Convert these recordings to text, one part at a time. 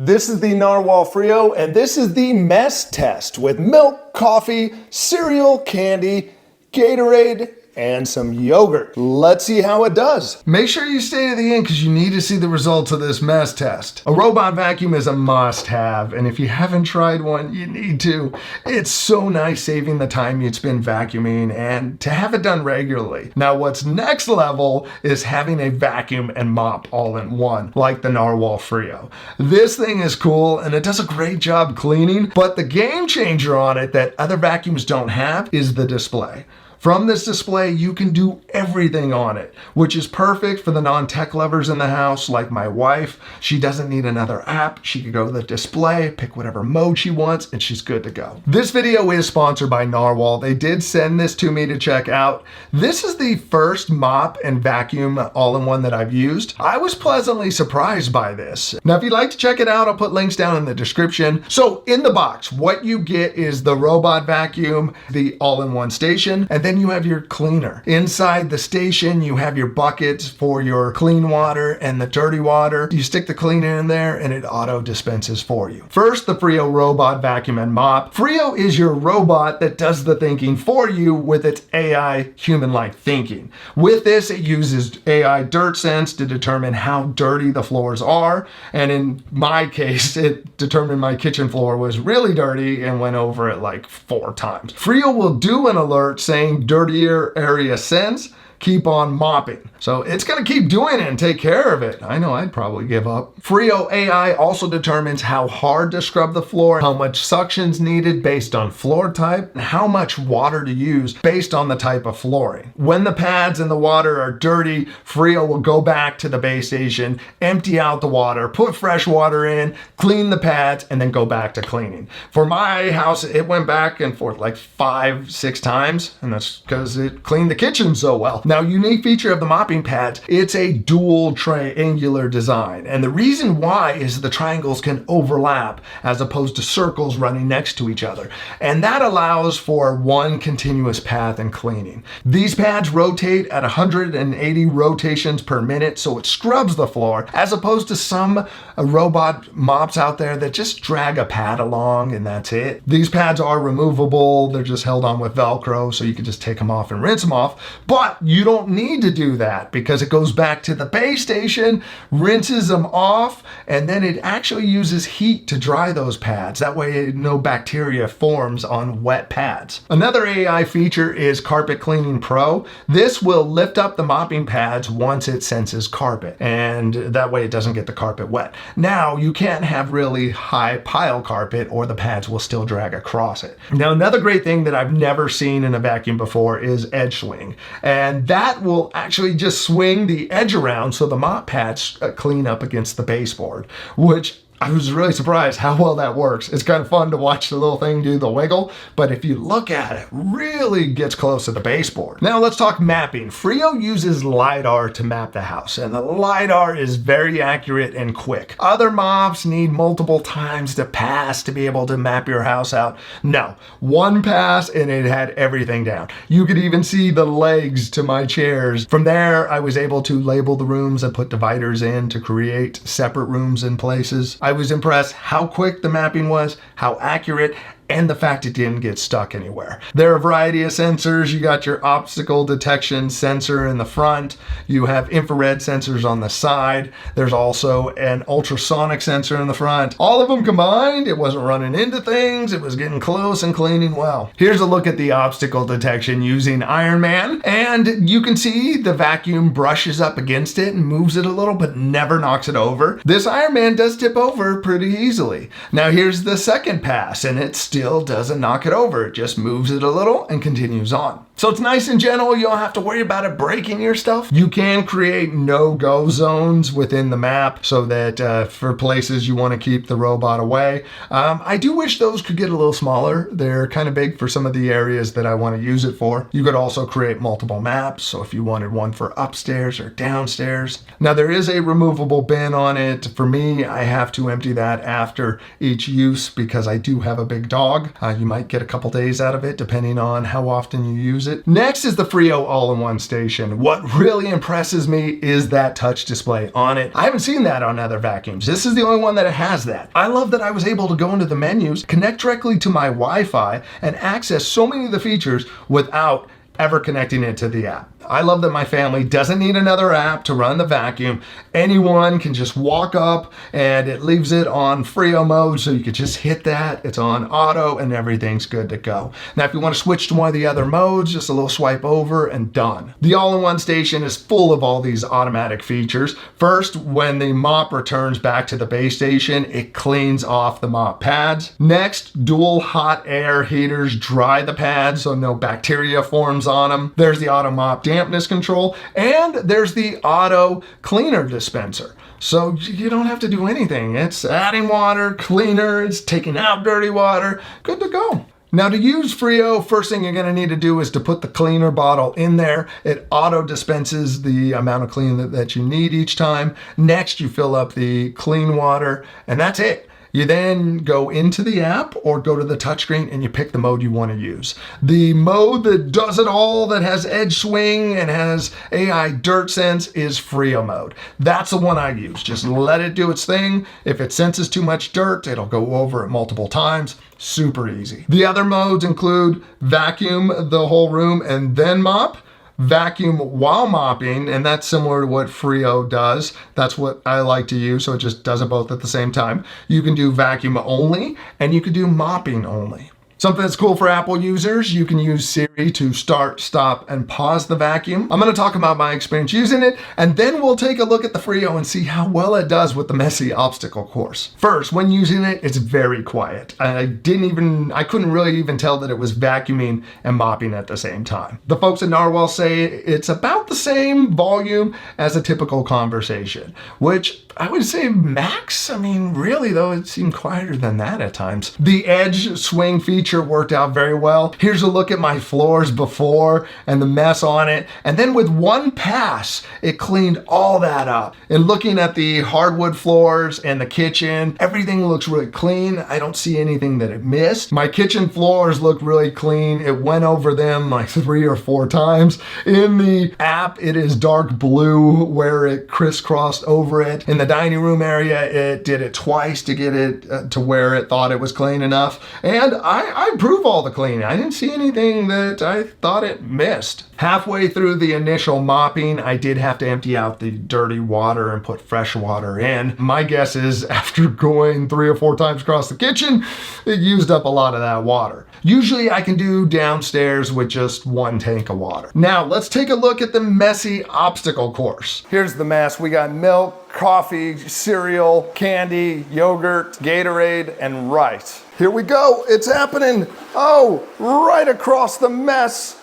This is the Narwal Freo, and this is the mess test with milk, coffee, cereal, candy, Gatorade, and some yogurt. Let's see how it does. Make sure you stay to the end because you need to see the results of this mess test. A robot vacuum is a must-have, and if you haven't tried one, you need to. It's so nice saving the time you'd spend vacuuming and to have it done regularly. Now, what's next level is having a vacuum and mop all in one, like the Narwal Freo. This thing is cool and it does a great job cleaning, but the game changer on it that other vacuums don't have is the display. From this display, you can do everything on it, which is perfect for the non-tech lovers in the house, like my wife. She doesn't need another app. She can go to the display, pick whatever mode she wants, and she's good to go. This video is sponsored by Narwal. They did send this to me to check out. This is the first mop and vacuum all-in-one that I've used. I was pleasantly surprised by this. Now, if you'd like to check it out, I'll put links down in the description. So in the box, what you get is the robot vacuum, the all-in-one station, and then you have your cleaner. Inside the station, you have your buckets for your clean water and the dirty water. You stick the cleaner in there and it auto dispenses for you. First, the Freo robot vacuum and mop. Freo is your robot that does the thinking for you with its AI human-like thinking. With this, it uses AI dirt sense to determine how dirty the floors are. And in my case, it determined my kitchen floor was really dirty and went over it like 4 times. Freo will do an alert saying dirtier area sense, keep on mopping. So it's gonna keep doing it and take care of it. I know I'd probably give up. Freo AI also determines how hard to scrub the floor, how much suction's needed based on floor type, and how much water to use based on the type of flooring. When the pads and the water are dirty, Freo will go back to the base station, empty out the water, put fresh water in, clean the pads, and then go back to cleaning. For my house, it went back and forth like 5-6 times, and that's because it cleaned the kitchen so well. Now, unique feature of the mopping pads, it's a dual triangular design. And the reason why is the triangles can overlap as opposed to circles running next to each other. And that allows for one continuous path in cleaning. These pads rotate at 180 rotations per minute, so it scrubs the floor, as opposed to some robot mops out there that just drag a pad along and that's it. These pads are removable. They're just held on with Velcro, so you can just take them off and rinse them off. But you don't need to do that because it goes back to the base station, rinses them off, and then it actually uses heat to dry those pads. That way no bacteria forms on wet pads. Another AI feature is Carpet Cleaning Pro. This will lift up the mopping pads once it senses carpet, and that way it doesn't get the carpet wet. Now, you can't have really high pile carpet or the pads will still drag across it. Now, another great thing that I've never seen in a vacuum before is EdgeSwing. And that will actually just swing the edge around so the mop pads clean up against the baseboard, which I was really surprised how well that works. It's kind of fun to watch the little thing do the wiggle, but if you look at it, really gets close to the baseboard. Now let's talk mapping. Freo uses LiDAR to map the house, and the LiDAR is very accurate and quick. Other mops need multiple times to pass to be able to map your house out. No, one pass and it had everything down. You could even see the legs to my chairs. From there, I was able to label the rooms and put dividers in to create separate rooms in places. I was impressed how quick the mapping was, how accurate, and the fact it didn't get stuck anywhere. There are a variety of sensors. You got your obstacle detection sensor in the front. You have infrared sensors on the side. There's also an ultrasonic sensor in the front. All of them combined, it wasn't running into things. It was getting close and cleaning well. Here's a look at the obstacle detection using Iron Man. And you can see the vacuum brushes up against it and moves it a little, but never knocks it over. This Iron Man does tip over pretty easily. Now here's the second pass, and it's still doesn't knock it over. It just moves it a little and continues on. So it's nice and gentle. You don't have to worry about it breaking your stuff. You can create no-go zones within the map so that for places you want to keep the robot away. I do wish those could get a little smaller. They're kind of big for some of the areas that I want to use it for. You could also create multiple maps. So if you wanted one for upstairs or downstairs. Now there is a removable bin on it. For me, I have to empty that after each use because I do have a big dog. dog. You might get a couple days out of it depending on how often you use it. Next is the Freo all-in-one station. What really impresses me is that touch display on it. I haven't seen that on other vacuums. This is the only one that has that. I love that I was able to go into the menus, connect directly to my Wi-Fi, and access so many of the features without ever connecting it to the app. I love that my family doesn't need another app to run the vacuum. Anyone can just walk up and it leaves it on Freo mode, so you could just hit that, it's on auto, and everything's good to go. Now if you want to switch to one of the other modes, just a little swipe over and done. The all-in-one station is full of all these automatic features. First, when the mop returns back to the base station, it cleans off the mop pads. Next, dual hot air heaters dry the pads so no bacteria forms on them. There's the auto mop dampness control, and there's the auto cleaner dispenser. So you don't have to do anything. It's adding water, cleaner, it's taking out dirty water, good to go. Now to use Freo, first thing you're gonna need to do is to put the cleaner bottle in there. It auto dispenses the amount of clean that you need each time. Next, you fill up the clean water, and that's it. You then go into the app or go to the touchscreen and you pick the mode you want to use. The mode that does it all, that has EdgeSwing and has AI dirt sense, is Freo mode. That's the one I use. Just let it do its thing. If it senses too much dirt, it'll go over it multiple times. Super easy. The other modes include vacuum the whole room and then mop, vacuum while mopping, and that's similar to what Freo does. That's what I like to use, so it just does it both at the same time. You can do vacuum only, and you can do mopping only. Something that's cool for Apple users, you can use Siri to start, stop, and pause the vacuum. I'm going to talk about my experience using it, and then we'll take a look at the Freo and see how well it does with the messy obstacle course. First, when using it, it's very quiet. I couldn't really even tell that it was vacuuming and mopping at the same time. The folks at Narwal say it's about the same volume as a typical conversation, which I would say max. I mean, really though, it seemed quieter than that at times. The EdgeSwing feature worked out very well. Here's a look at my floors before and the mess on it. And then with one pass, it cleaned all that up. And looking at the hardwood floors and the kitchen, everything looks really clean. I don't see anything that it missed. My kitchen floors look really clean. It went over them like 3 or 4 times. In the app, it is dark blue where it crisscrossed over it. In the dining room area, it did it twice to get it to where it thought it was clean enough. And I approve all the cleaning. I didn't see anything that I thought it missed. Halfway through the initial mopping, I did have to empty out the dirty water and put fresh water in. My guess is after going 3 or 4 times across the kitchen, it used up a lot of that water. Usually I can do downstairs with just 1 tank of water. Now let's take a look at the messy obstacle course. Here's the mess. We got milk, coffee, cereal, candy, yogurt, Gatorade, and rice. Here we go, it's happening. Oh, right across the mess.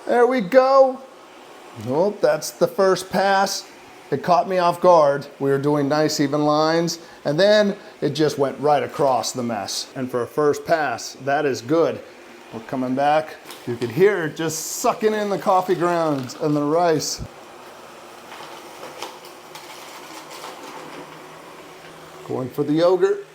There we go. Well, that's the first pass. It caught me off guard. We were doing nice even lines, and then it just went right across the mess. And for a first pass, that is good. We're coming back. You could hear it just sucking in the coffee grounds and the rice. Going for the yogurt.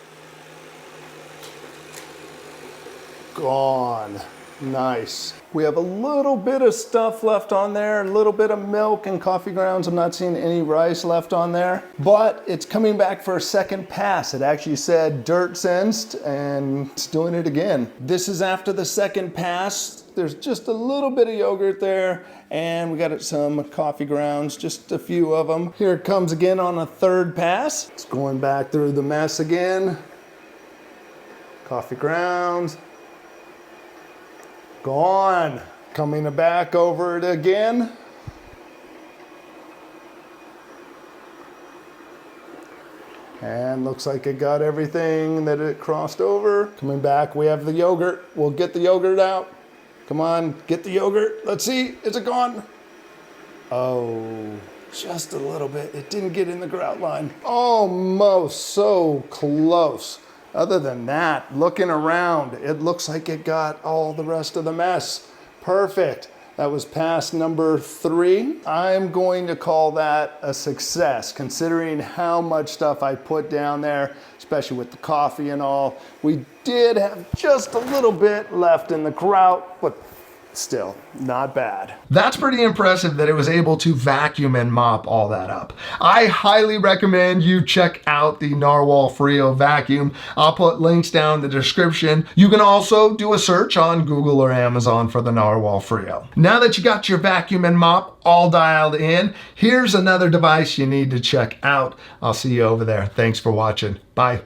Gone. Nice. We have a little bit of stuff left on there, a little bit of milk and coffee grounds. I'm not seeing any rice left on there, but it's coming back for a second pass. It actually said dirt sensed, and it's doing it again. This is after the second pass. There's just a little bit of yogurt there, and we got some coffee grounds, just a few of them. Here it comes again on a third pass. It's going back through the mess again. Coffee grounds. Gone. Coming back over it again. And looks like it got everything that it crossed over. Coming back, we have the yogurt. We'll get the yogurt out. Come on, get the yogurt. Let's see, is it gone? Oh, just a little bit. It didn't get in the grout line. Almost, so close. Other than that, looking around, it looks like it got all the rest of the mess. Perfect. That was pass number 3. I'm going to call that a success, considering how much stuff I put down there, especially with the coffee and all. We did have just a little bit left in the grout, but still, not bad. That's pretty impressive that it was able to vacuum and mop all that up. I highly recommend you check out the Narwal Freo vacuum. I'll put links down in the description. You can also do a search on Google or Amazon for the Narwal Freo. Now that you got your vacuum and mop all dialed in, here's another device you need to check out. I'll see you over there. Thanks for watching. Bye.